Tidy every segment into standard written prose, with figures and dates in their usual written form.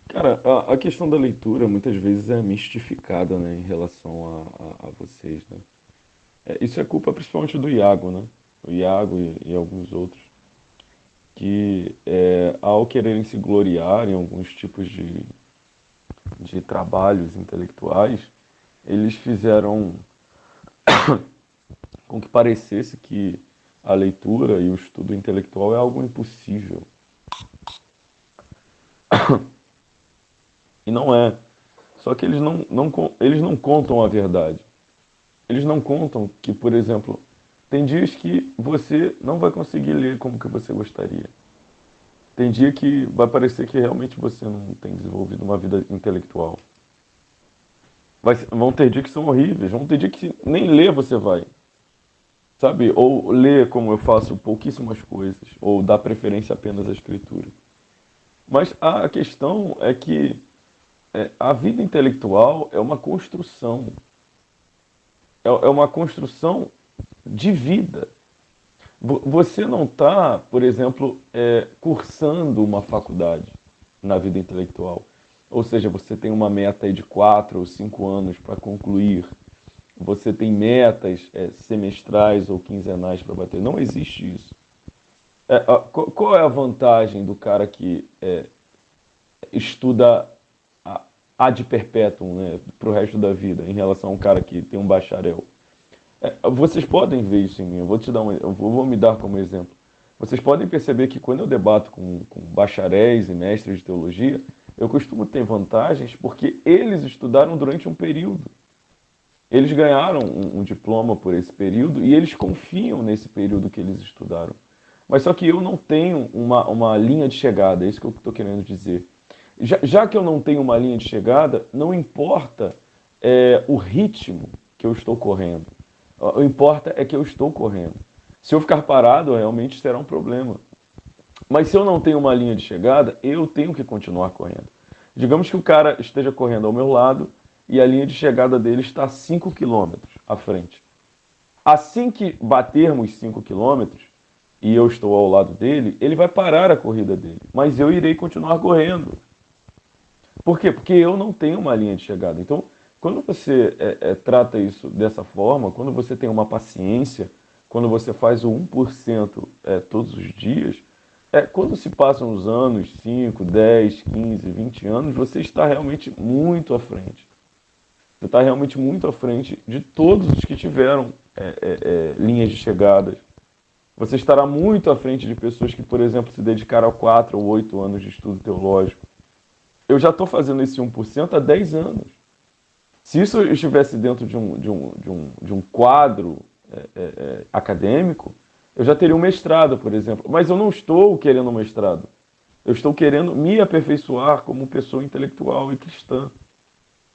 Cara, a questão da leitura muitas vezes é mistificada, né, em relação a vocês, né? Isso é culpa principalmente do Iago, né? O Iago e alguns outros, que ao quererem se gloriar em alguns tipos de trabalhos intelectuais, eles fizeram com que parecesse que a leitura e o estudo intelectual é algo impossível. E não é. Só que eles não contam a verdade. Eles não contam que, por exemplo, tem dias que você não vai conseguir ler como que você gostaria. Tem dia que vai parecer que realmente você não tem desenvolvido uma vida intelectual. Vão ter dias que são horríveis, vão ter dias que nem ler você vai, sabe? Ou ler, como eu faço, pouquíssimas coisas, ou dar preferência apenas à escritura. Mas a questão é que a vida intelectual é uma construção, é uma construção de vida. Você não está, por exemplo, cursando uma faculdade na vida intelectual. Ou seja, você tem uma meta aí de 4 ou 5 anos para concluir. Você tem metas semestrais ou quinzenais para bater. Não existe isso. Qual é a vantagem do cara que estuda ad perpetuum, né, para o resto da vida, em relação a um cara que tem um bacharel? Vocês podem ver isso em mim, eu vou te dar eu vou me dar como exemplo. Vocês podem perceber que quando eu debato com bacharéis e mestres de teologia, eu costumo ter vantagens porque eles estudaram durante um período. Eles ganharam um diploma por esse período e eles confiam nesse período que eles estudaram. Mas só que eu não tenho uma linha de chegada, é isso que eu estou querendo dizer. Já que eu não tenho uma linha de chegada, não importa o ritmo que eu estou correndo. O importa é que eu estou correndo. Se eu ficar parado, realmente será um problema. Mas se eu não tenho uma linha de chegada, eu tenho que continuar correndo. Digamos que o cara esteja correndo ao meu lado e a linha de chegada dele está a 5 quilômetros à frente. Assim que batermos 5 quilômetros e eu estou ao lado dele, ele vai parar a corrida dele. Mas eu irei continuar correndo. Por quê? Porque eu não tenho uma linha de chegada. Então, quando você trata isso dessa forma, quando você tem uma paciência, quando você faz o 1% todos os dias, quando se passam os anos, 5, 10, 15, 20 anos, você está realmente muito à frente. Você está realmente muito à frente de todos os que tiveram linhas de chegadas. Você estará muito à frente de pessoas que, por exemplo, se dedicaram a 4 ou 8 anos de estudo teológico. Eu já estou fazendo esse 1% há 10 anos. Se isso estivesse dentro de um quadro acadêmico, eu já teria um mestrado, por exemplo. Mas eu não estou querendo um mestrado. Eu estou querendo me aperfeiçoar como pessoa intelectual e cristã.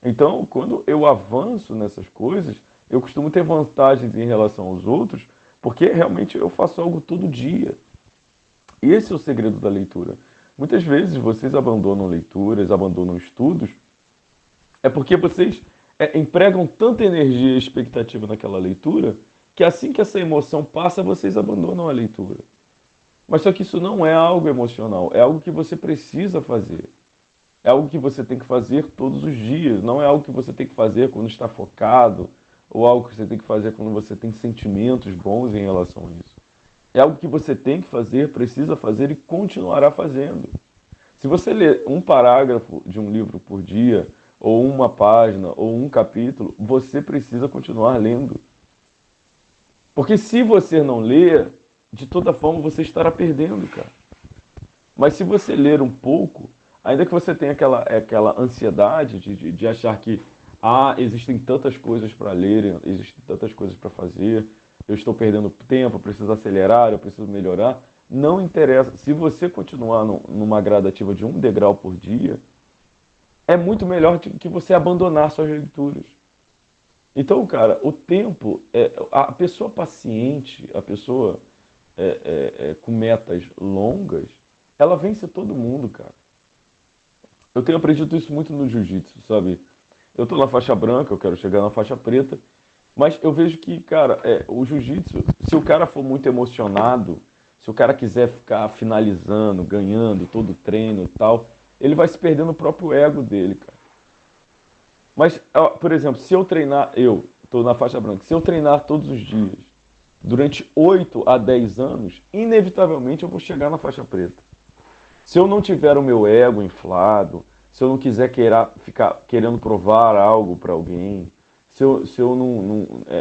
Então, quando eu avanço nessas coisas, eu costumo ter vantagens em relação aos outros, porque realmente eu faço algo todo dia. E esse é o segredo da leitura. Muitas vezes vocês abandonam leituras, abandonam estudos, é porque vocês empregam tanta energia e expectativa naquela leitura, que assim que essa emoção passa, vocês abandonam a leitura. Mas só que isso não é algo emocional, é algo que você precisa fazer. É algo que você tem que fazer todos os dias, não é algo que você tem que fazer quando está focado, ou algo que você tem que fazer quando você tem sentimentos bons em relação a isso. É algo que você tem que fazer, precisa fazer e continuará fazendo. Se você ler um parágrafo de um livro por dia, ou uma página, ou um capítulo, você precisa continuar lendo. Porque se você não ler, de toda forma você estará perdendo, cara. Mas se você ler um pouco, ainda que você tenha aquela ansiedade de achar que existem tantas coisas para ler, existem tantas coisas para fazer, eu estou perdendo tempo, eu preciso acelerar, eu preciso melhorar, não interessa. Se você continuar numa gradativa de 1 degrau por dia, é muito melhor que você abandonar suas leituras. Então, cara, o tempo, a pessoa paciente, a pessoa com metas longas, ela vence todo mundo, cara. Eu tenho aprendido isso muito no jiu-jitsu, sabe? Eu tô na faixa branca, eu quero chegar na faixa preta, mas eu vejo que, cara, o jiu-jitsu, se o cara for muito emocionado, se o cara quiser ficar finalizando, ganhando todo o treino e tal, ele vai se perder no próprio ego dele, cara. Mas, por exemplo, se eu treinar, eu estou na faixa branca, se eu treinar todos os dias, durante 8 a 10 anos, inevitavelmente eu vou chegar na faixa preta. Se eu não tiver o meu ego inflado, se eu não quiser ficar querendo provar algo para alguém, se eu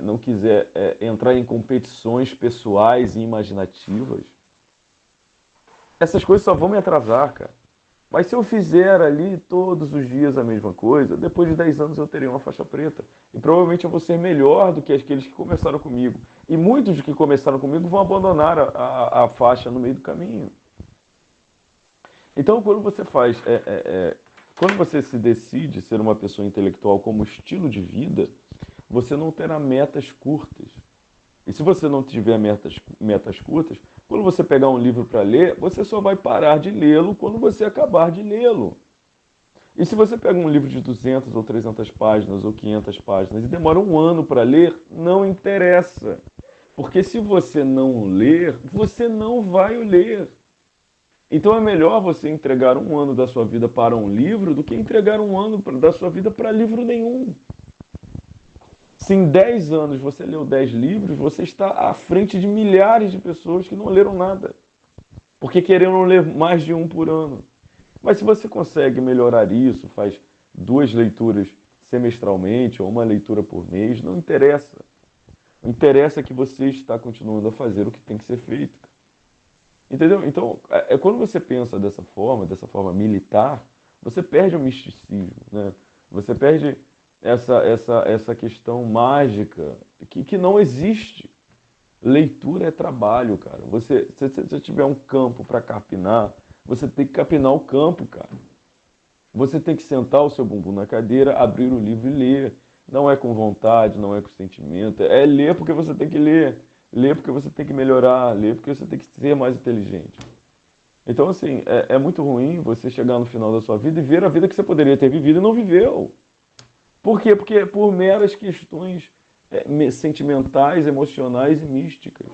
não quiser entrar em competições pessoais e imaginativas, essas coisas só vão me atrasar, cara. Mas se eu fizer ali todos os dias a mesma coisa, depois de 10 anos eu terei uma faixa preta. E provavelmente eu vou ser melhor do que aqueles que começaram comigo. E muitos que começaram comigo vão abandonar a faixa no meio do caminho. Então, quando você quando você se decide ser uma pessoa intelectual como estilo de vida, você não terá metas curtas. E se você não tiver metas curtas, quando você pegar um livro para ler, você só vai parar de lê-lo quando você acabar de lê-lo. E se você pega um livro de 200 ou 300 páginas ou 500 páginas e demora um ano para ler, não interessa. Porque se você não ler, você não vai ler. Então é melhor você entregar um ano da sua vida para um livro do que entregar um ano da sua vida para livro nenhum. Se em 10 anos você leu 10 livros, você está à frente de milhares de pessoas que não leram nada. Porque queriam ler mais de um por ano. Mas se você consegue melhorar isso, faz 2 leituras semestralmente ou uma leitura por mês, não interessa. O interessa é que você está continuando a fazer o que tem que ser feito. Entendeu? Então, quando você pensa dessa forma militar, você perde o misticismo, né? Você perde essa questão mágica que não existe. Leitura é trabalho, cara. Se você tiver um campo para capinar, você tem que capinar o campo, cara. Você tem que sentar o seu bumbum na cadeira, abrir o livro e ler. Não é com vontade, não é com sentimento. É ler porque você tem que ler. Ler porque você tem que melhorar. Ler porque você tem que ser mais inteligente. Então, assim, é muito ruim você chegar no final da sua vida e ver a vida que você poderia ter vivido e não viveu. Por quê? Porque por meras questões sentimentais, emocionais e místicas.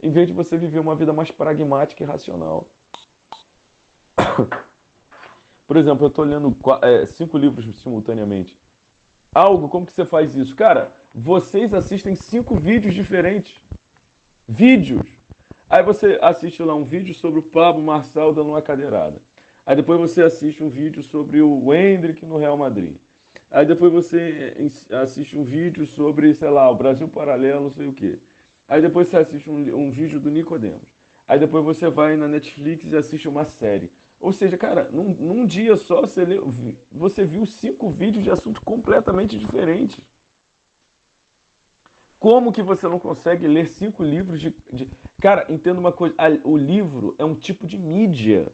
Em vez de você viver uma vida mais pragmática e racional. Por exemplo, eu estou lendo 5 livros simultaneamente. Como que você faz isso? Cara, vocês assistem 5 vídeos diferentes. Vídeos. Aí você assiste lá um vídeo sobre o Pablo Marçal dando uma cadeirada. Aí depois você assiste um vídeo sobre o Endrick no Real Madrid. Aí depois você assiste um vídeo sobre, sei lá, o Brasil Paralelo, não sei o quê. Aí depois você assiste um vídeo do Nicodemos. Aí depois você vai na Netflix e assiste uma série. Ou seja, cara, num dia só você viu 5 vídeos de assuntos completamente diferentes. Como que você não consegue ler 5 livros Cara, entenda uma coisa. O livro é um tipo de mídia.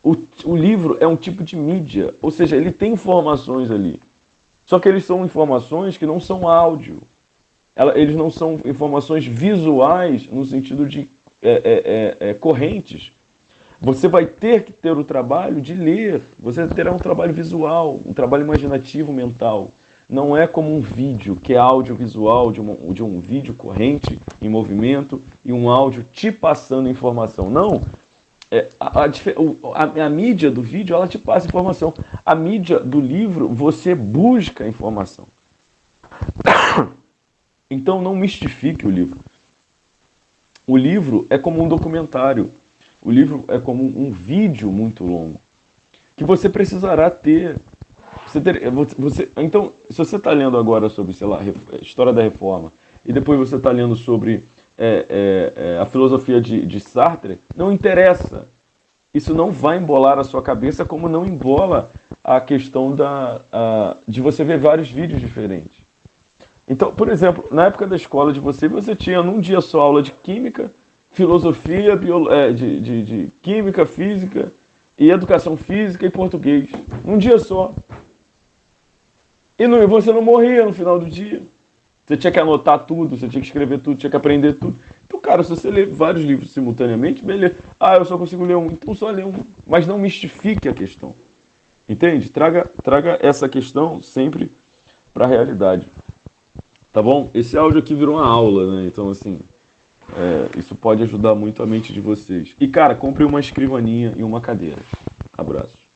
O livro é um tipo de mídia. Ou seja, ele tem informações ali. Só que eles são informações que não são áudio. Eles não são informações visuais no sentido de correntes. Você vai ter que ter o trabalho de ler. Você terá um trabalho visual, um trabalho imaginativo mental. Não é como um vídeo, que é audiovisual de um vídeo corrente em movimento e um áudio te passando informação. Não. A mídia do vídeo, ela te passa informação. A mídia do livro, você busca informação. Então não mistifique o livro. O livro é como um documentário. O livro é como um vídeo muito longo, que você precisará ter. Então, se você está lendo agora sobre, sei lá, a história da reforma, e depois você está lendo sobre a filosofia de Sartre, não interessa. Isso não vai embolar a sua cabeça, como não embola a questão de você ver vários vídeos diferentes. Então, por exemplo, na época da escola de você tinha num dia só aula de química, filosofia, de química, física, e educação física e português. Num dia só. E você não morria no final do dia. Você tinha que anotar tudo, você tinha que escrever tudo, tinha que aprender tudo. Então, cara, se você ler vários livros simultaneamente, beleza. Eu só consigo ler um, então só lê um. Mas não mistifique a questão. Entende? Traga essa questão sempre para a realidade. Tá bom? Esse áudio aqui virou uma aula, né? Então, assim, isso pode ajudar muito a mente de vocês. E, cara, compre uma escrivaninha e uma cadeira. Abraço.